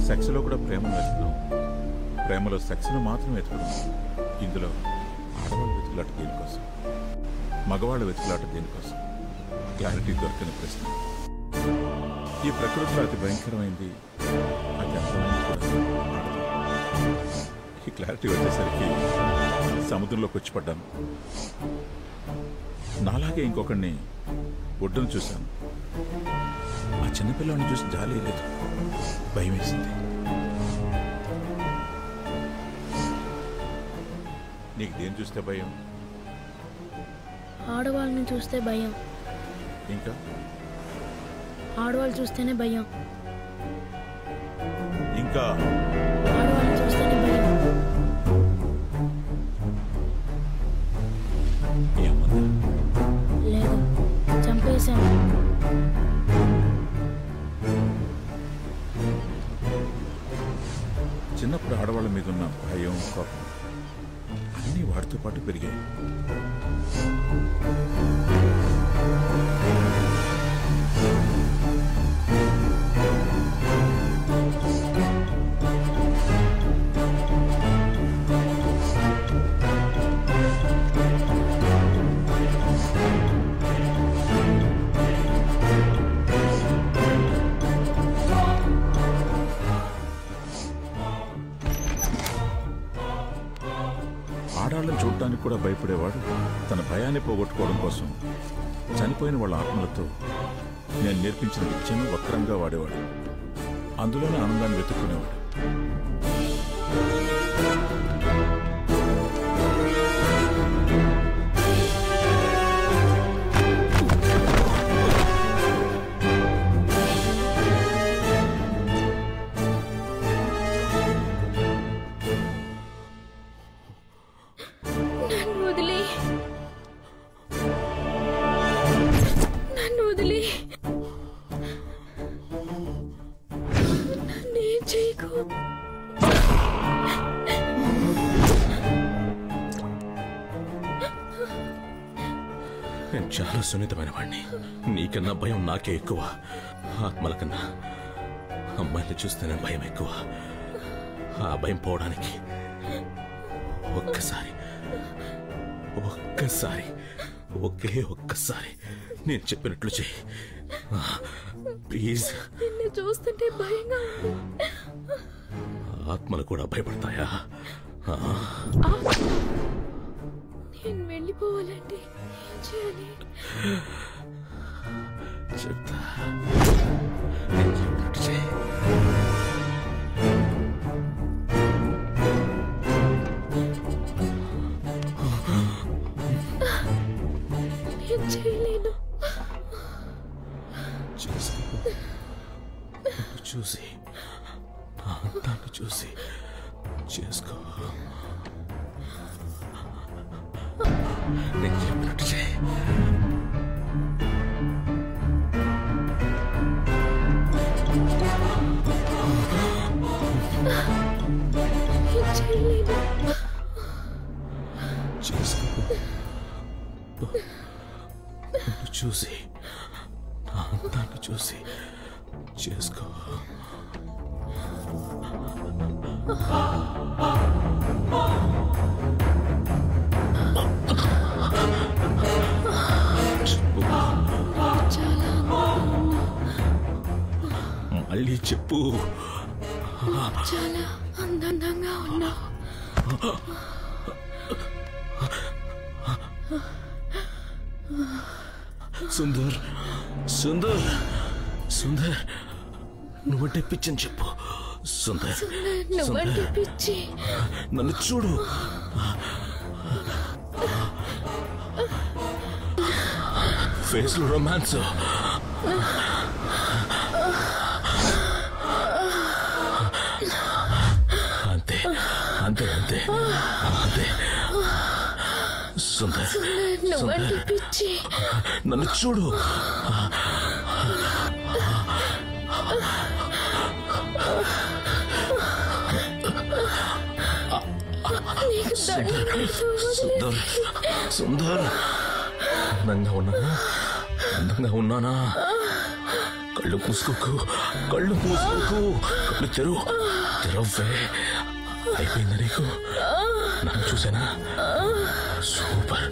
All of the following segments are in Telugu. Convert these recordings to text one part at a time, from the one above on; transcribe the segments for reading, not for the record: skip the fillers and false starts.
సెక్స్లో కూడా ప్రేమను వెతుకున్నాం, ప్రేమలో సెక్స్ను మాత్రం వెతుకున్నాం. ఇందులో ఆడవాళ్ళ వెతుకులాట దేనికోసం, మగవాళ్ళ వెతుకులాట దేనికోసం? క్లారిటీ దొరకని ప్రశ్న. ఈ ప్రకృతిలో అతి భయంకరమైంది, అతి అందమైంది కూడా ఆడది. ఈ క్లారిటీ వచ్చేసరికి సముద్రంలోకి వచ్చి పడ్డాను. నాలాగే ఇంకొకడిని ఒడ్డును చూశాను. ఆ చిన్నపిల్లని చూసి జాలి లేదు, భయం వేసింది. నీకు దేని చూస్తే భయం? ఆడవాళ్ళని చూస్తే భయం. ఇంకా ఆడవాళ్ళు చూస్తేనే భయం. ఇంకా ఆడవాళ్ళని చూస్తేనే భయం. లేదు, చంపేశాను. చిన్నప్పుడు ఆడవాళ్ళ మీద ఉన్న భయం, కోపం అన్నీ వాడితో పాటు పెరిగాయి. ఆడాళ్ళని చూడటానికి కూడా భయపడేవాడు తన భయాన్ని పోగొట్టుకోవడం కోసం చనిపోయిన వాళ్ళ ఆత్మలతో నేను నేర్పించిన విద్యను వక్రంగా వాడేవాడు. అందులోనే ఆనందాన్ని వెతుక్కునేవాడు. నేను చాలా సున్నితమైన వాడిని. నీకన్నా భయం నాకే ఎక్కువ. ఆత్మల కన్నా అమ్మాయిని చూస్తేనే భయం ఎక్కువ. ఆ భయం పోవడానికి ఒక్కసారి ఒక్కసారి నేను చెప్పినట్లు చెయ్యి ప్లీజ్. నిన్ను చూస్తుంటే భయంగా ఉంది. ఆత్మలు కూడా భయపడతాయా? నేను వెళ్ళిపోవాలంటే ఏం చేయాలి? చెప్తా, నేను చెప్పినట్టు చెయ్యి. నేను చేయలేను. చూసి దాన్ని చూసి చేసుకో. నేను చెప్పినట్టు చేయి. చేసుకో. చూసి దాన్ని చూసి చేసుకో. మళ్ళీ చెప్పు. చాలా అందంగా ఉన్నా. సుందర్ సుందర్ సుందర్ నువ్వంటే పిచ్చని చెప్పు. సుందర్ నువ్వంటే పిచ్చి. నన్ను చూడు. ఫేస్ లో రొమాన్స్. అంతే అంతే అంతే అంతే. సుందర్ నువ్వంటే పిచ్చి. నన్ను చూడు. నీకు సుందర్ సుందర్ అందంగా ఉన్నానా? అందంగా ఉన్నానా? కళ్ళు మూసుకోకు, కళ్ళు మూసుకోకు, కళ్ళు తెరవ్వే. అయిపోయిందా నీకు? నన్ను చూసానా? సూపర్.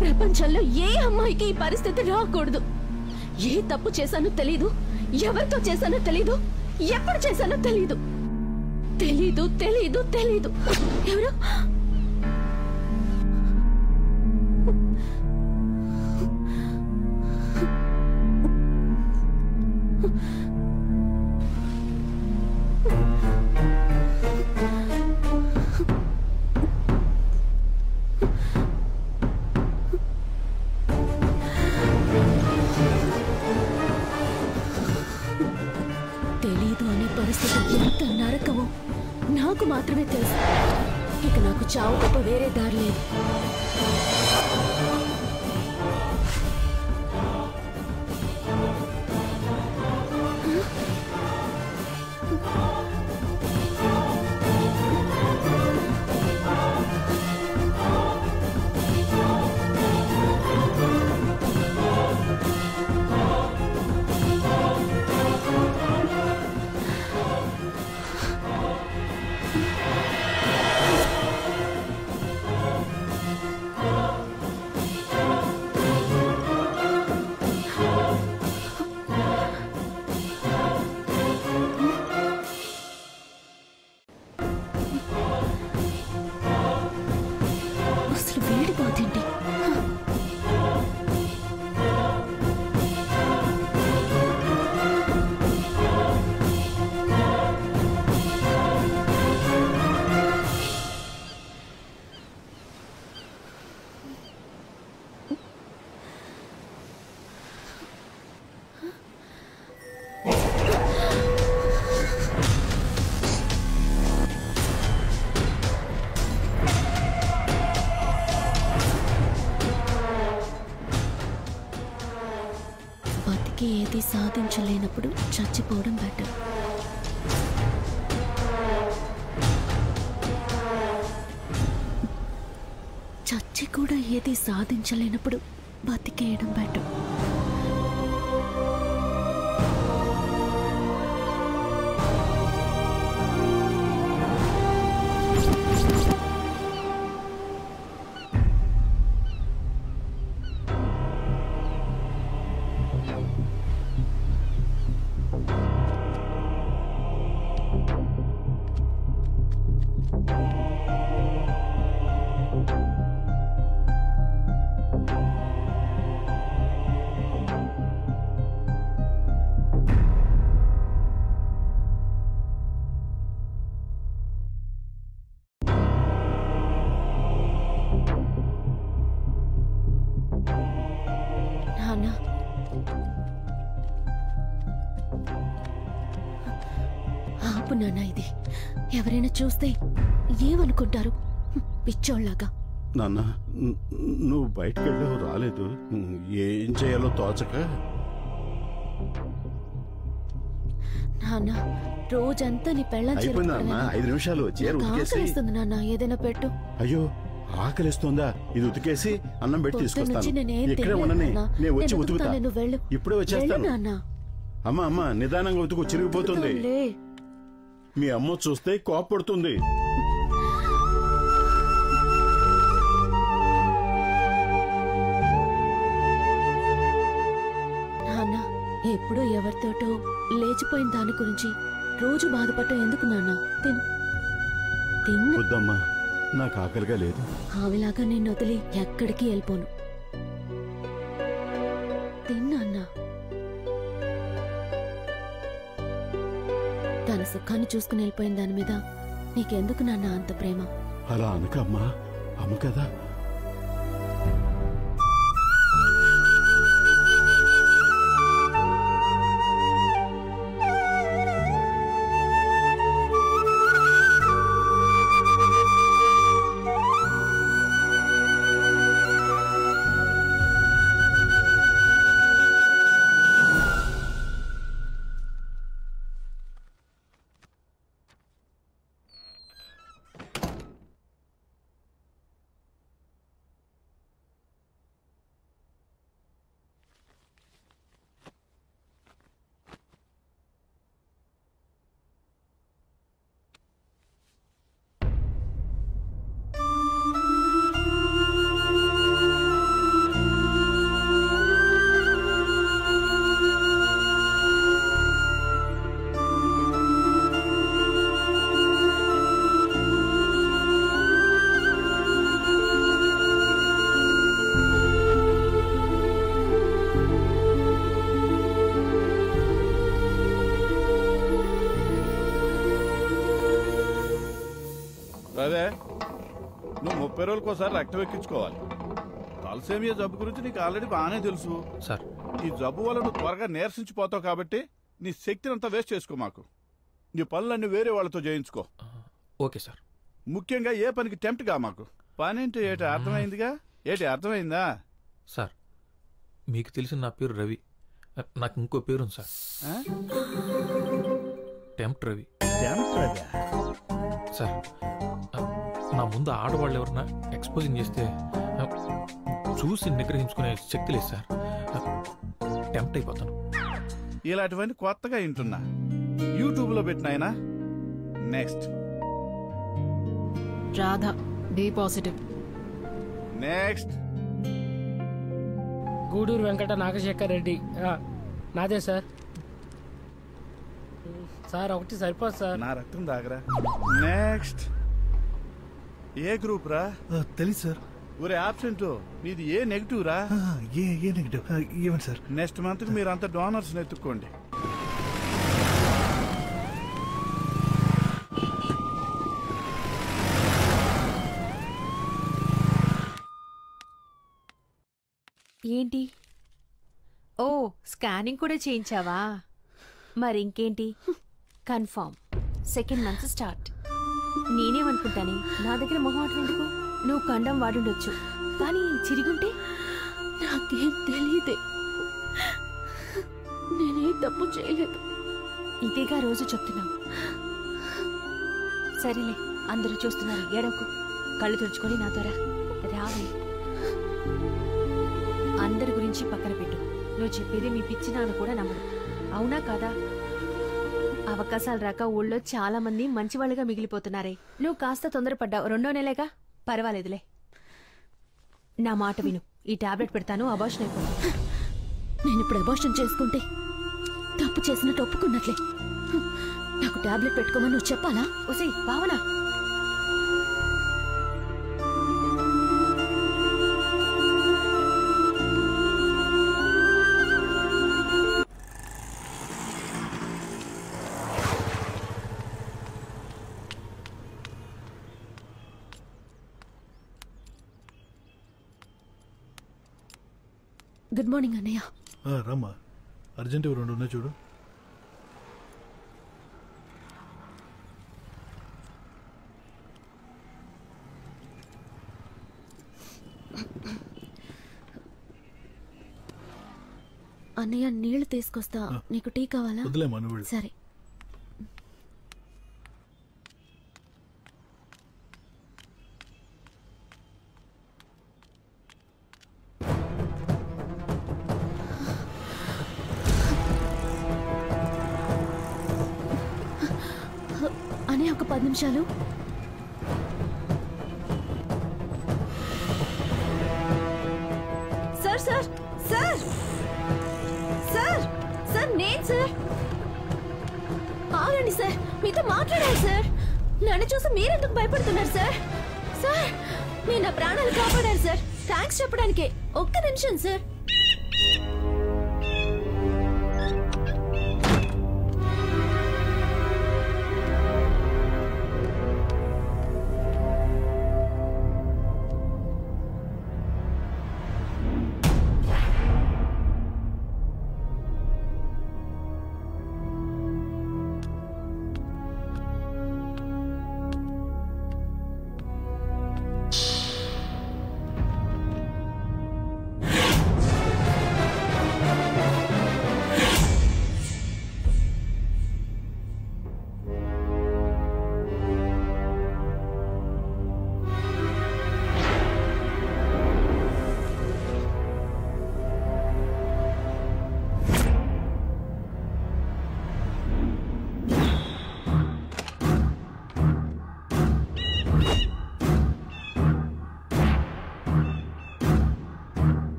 ప్రపంచంలో ఏ అమ్మాయికి ఈ పరిస్థితి రాకూడదు. ఏ తప్పు చేశానో తెలీదు, ఎవరితో చేశానో తెలీదు, ఎప్పుడు చేశానో తెలీదు. తెలీదు తెలీదు తెలీదు. ఎవరు? ఎంత నరకమో నాకు మాత్రమే తెలుసు. ఇక నాకు చావు తప్ప వేరే దారి లేదు. ఏది సాధించలేనప్పుడు చచ్చిపోవడం బెటర్. చచ్చి కూడా ఏది సాధించలేనప్పుడు బతికేయడం బెటర్. నాన్న ఇది? ఎవరైనా చూస్తే ఏమనుకుంటారు? పిచ్చోళ్ళలాగా. నాన్న నువ్వు బయటకు వెళ్ళావు, రాలేదు. ఏం చేయాలో తోచక. నాన్న రోజంతా నీ పెళ్ళం అయిపోయిందన్నా, 5 నిమిషాలు. ఆకలిస్తుంది నాన్న, ఏదైనా పెట్టు. అయ్యో ఆకలిస్తుందా? ఇది ఉతికేసి అన్నం పెట్టి తీసుకొస్తాను. నేనేం ఇక్కడే ఉండని, నేను వచ్చి ఉతుకుతా. వెళ్ళు, ఇప్పుడే వచ్చేస్తాను. నాన్న. అమ్మ నిదానంగా ఉతుకు, చిరిగిపోతుంది. మీ అమ్మ చూస్తే కోపడుతుంది. నాన్న ఎప్పుడో ఎవరితోటో లేచిపోయిన దాని గురించి రోజు బాధపడటం ఎందుకు నాన్న? తిన్ను. వద్దమ్మా, నాకు ఆకలిగా లేదు. ఆవిలాగా నిన్ను వదిలి ఎక్కడికి వెళ్ళిపోను. తిన్నా. తన సుఖాన్ని చూసుకుని వెళ్ళిపోయిన దాని మీద నీకెందుకు నాన్న అంత ప్రేమ? అలా అనకమ్మా, అమ్మ కదా. అదే నువ్వు 30 రోజులకోసారి రక్తం ఎక్కించుకోవాలి. తలసేమియా జబ్బు గురించి నీకు ఆల్రెడీ బాగానే తెలుసు సార్. ఈ జబ్బు వల్ల నువ్వు త్వరగా నీరసించిపోతావు కాబట్టి నీ శక్తిని అంతా వేస్ట్ చేసుకో. మాకు నీ పనులన్నీ వేరే వాళ్ళతో చేయించుకో. Okay sir. ముఖ్యంగా ఏ పనికి టెంప్ట్గా మాకు. పనేంటి అర్థమైందిగా? అర్థమైందా సార్? మీకు తెలిసిన నా పేరు రవి. నాకు ఇంకో పేరు సార్, టెంప్ట్ రవి. సార్ నా ముందు ఆడవాళ్ళు ఎవరన్నా ఎక్స్పోజింగ్ చేస్తే చూసి నిగ్రహించుకునే శక్తి లేదు సార్. టెంప్ట్ అయిపోతాను. ఇలాంటివన్నీ కొత్తగా వింటున్నా. యూట్యూబ్లో పెట్టినాయనా. Next Radha, B positive. Next Gudur Venkata Nagasekhar Reddy. నాదే సార్. సార్ ఒకటి సరిపోదు సార్. నా రక్తం దాగరా. నెక్స్ట్ ఏ గ్రూప్ రా? తెలీదు సార్. ఒరే ఆబ్సెంట్, నీది ఏ నెగిటివ్ రా? ఏ నెగిటివ్? ఏమండి సార్? నెక్స్ట్ మంత్ మీరు అంత డోనర్స్ ఎత్తుక్కోండి. ఏంటి? ఓ, స్కానింగ్ కూడా చేయించావా? మరి ఇంకేంటి? Confirm second month start. నేనేమనుకుంటానే, నా దగ్గర మొహమాటం ఎందుకు? నువ్వు కండం వాడుండొచ్చు, కానీ చిరిగుంటే నాకేం తెలియదే. నేనే తప్పు చేయలేదు. ఇదేగా రోజు చెప్తున్నావు. సరేలే, అందరూ చూస్తున్నారు, ఏడవకు. కళ్ళు తుడుచుకొని నాతో రావే. అందరి గురించి పక్కన పెట్టు. నువ్వు చెప్పేది మీ పిచ్చి నాన్న కూడా నమ్మడు. అవునా కాదా? అవకాశాలు రాక ఊళ్ళో చాలా మంది మంచివాళ్ళుగా మిగిలిపోతున్నారే. నువ్వు కాస్త తొందరపడ్డావు. 2వ నెలేగా, పర్వాలేదులే. నా మాట విను. ఈ టాబ్లెట్ పెడతాను, అబార్షన్ అయిపోతుంది. నేను ఇప్పుడు అబార్షన్ చేసుకుంటే తప్పు చేసినట్టు ఒప్పుకున్నట్లే. నాకు టాబ్లెట్ పెట్టుకోమని నువ్వు చెప్పాలా? ఒసేయ్ భావన, గుడ్ మార్నింగ్ అన్నయ్య. రమ్మా, అర్జెంట్ 2 ఉన్నాయి చూడు. అన్నయ్య నీళ్లు తీసుకొస్తా. నీకు టీ కావాలా? వదిలే మను. సరే. అనే ఒక 10 నిమిషాలు. Sir sir sir sir sir నేను సార్. ఆగండి సార్, మీతో మాట్లాడాలి సార్. నన్ను చూసి మీరెందుకు భయపడుతున్నారు సార్? సార్ మీరు నా ప్రాణాలు కాపాడారు సార్. థ్యాంక్స్ చెప్పడానికే. ఒక్క నిమిషం సార్.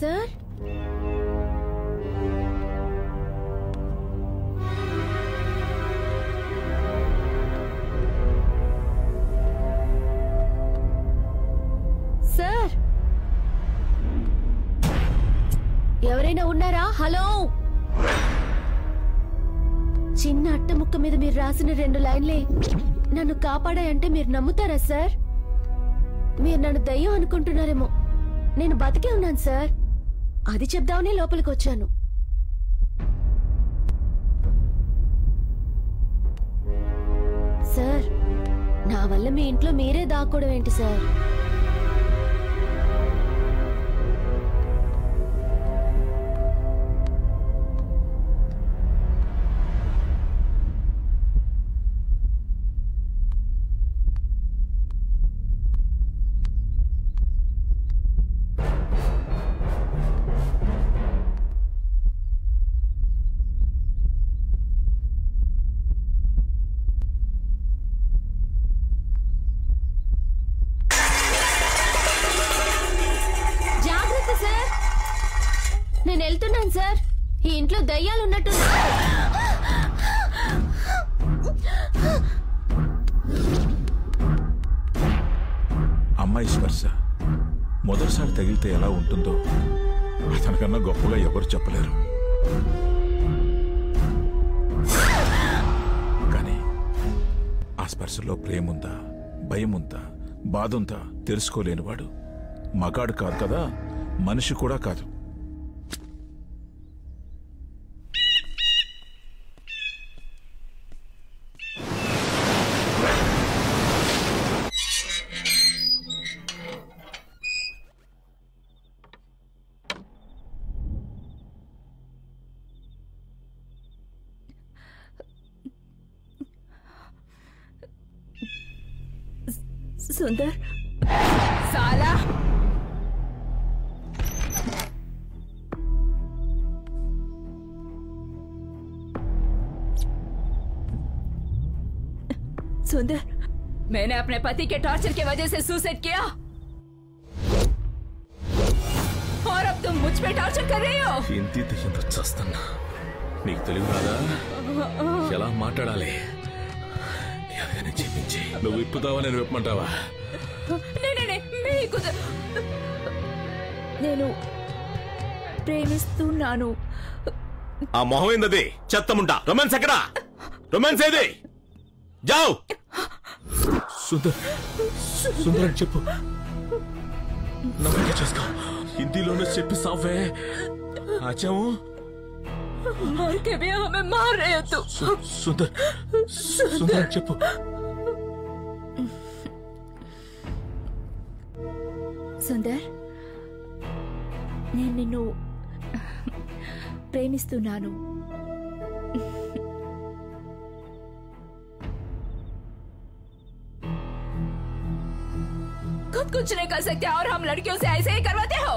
సార్ సార్ ఎవరైనా ఉన్నారా? హలో. చిన్న అట్ట ముక్క మీద మీరు రాసిన 2 లైన్లే నన్ను కాపాడాయంటే మీరు నమ్ముతారా సార్? మీరు నన్ను దయ్యం అనుకుంటున్నారేమో. నేను బతికే ఉన్నాను సార్. అది చెప్దామని లోపలికి వచ్చాను. సార్ నా వల్ల మీ ఇంట్లో మీరే దాక్కోవడం ఏంటి సార్? నేను వెళ్తున్నాను సార్. ఈ ఇంట్లో దయ్యాలు ఉన్నట్టు. అమ్మాయి స్పర్శ మొదటిసారి తగిలితే ఎలా ఉంటుందో అతనికన్నా గొప్పగా ఎవరు చెప్పలేరు. కానీ ఆ స్పర్శలో ప్రేముందా, భయముందా, బాధుందా తెలుసుకోలేనివాడు మగాడు కాదు కదా, మనిషి కూడా కాదు. సుందర్ సాలా सुंदर, मैंने अपने पति के टॉर्चर की वजह से सुसाइड किया और अब तुम मुझ पे टॉर्चर कर रही हो. ఇంటి దయ్యంతో చస్తున్నా. నీకు తెలివి రాదా ఎలా మాట్లాడాలి? ఎలాగైనా చెప్పించి నువ్వు విప్పుతావా, నేను విప్పమంటావా? నేను ప్రేమిస్తున్నాను. ఆ మొహం ఏందది? చెత్తముంటా. రొమాన్స్ ఎక్కడా? రొమాన్స్ ఏది? జావ్. సుందర్ సుందర్ అని చెప్పు. నమ్మకం చేసుకో. హిందీలోనే చెప్పి సావే. ఆచావు मर के भी हमें मार रहे हो तुम. सुंदर सुंदर చెప్పు. सुंदर నేను నిన్ను ప్రేమిస్తున్నాను. खुद कुछ नहीं कर सकते और हम लड़कियों से ऐसे ही करवाते हो.